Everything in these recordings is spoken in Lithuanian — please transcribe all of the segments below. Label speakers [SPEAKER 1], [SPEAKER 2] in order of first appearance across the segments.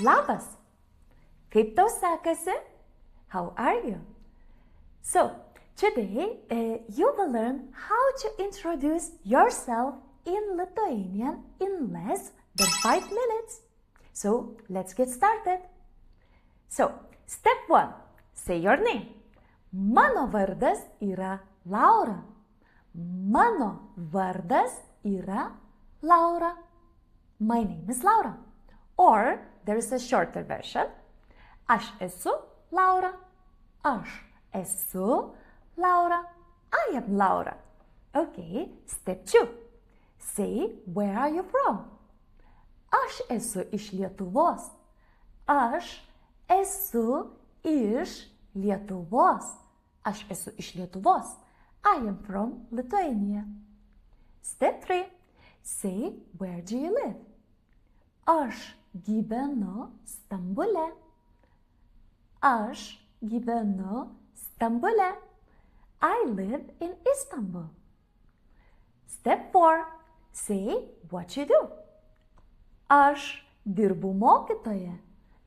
[SPEAKER 1] Labas! Kaip tau sekasi? How are you? So, today you will learn how to introduce yourself in Lithuanian in less than 5 minutes. So, let's get started. So, step 1. Say your name. Mano vardas yra Laura. Mano vardas yra Laura. My name is Laura. Or there is a shorter version. Aš esu Laura. Aš esu Laura. I am Laura. Okay, step 2. Say where are you from? Aš esu iš Lietuvos. Aš esu iš Lietuvos. Aš esu iš Lietuvos. I am from Lithuania. Step 3. Say where do you live? Aš gyvenu Stambule. Aš gyvenu Stambule. I live in Istanbul. Step 4. Say what you do. Aš dirbu mokytoja.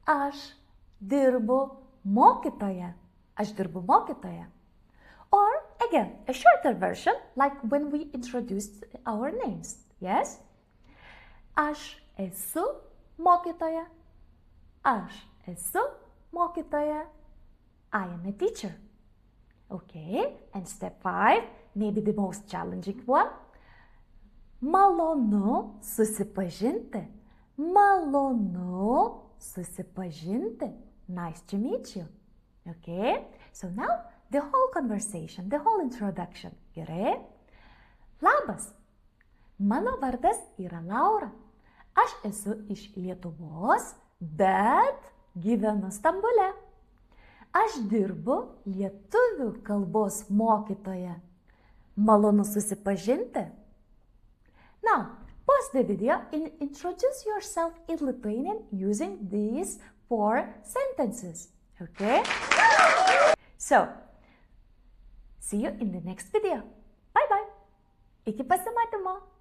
[SPEAKER 1] Aš dirbu mokytoja. Aš dirbu mokytoja. Or again, a shorter version like when we introduced our names. Yes? Aš esu mokytoja. Aš esu mokytoja. I am a teacher. Okay, and step 5, maybe the most challenging one. Malonu susipažinti. Malonu susipažinti. Nice to meet you. Okay, so now the whole conversation, the whole introduction. Gerai? Labas. Mano vardas yra Laura. Aš esu iš Lietuvos, bet gyvenu Stambule. Aš dirbu lietuvių kalbos mokytoja. Malonu susipažinti. Now, pause the video and introduce yourself in Lithuanian using these 4 sentences. Okay? So, see you in the next video. Bye bye. Iki pasimatymo.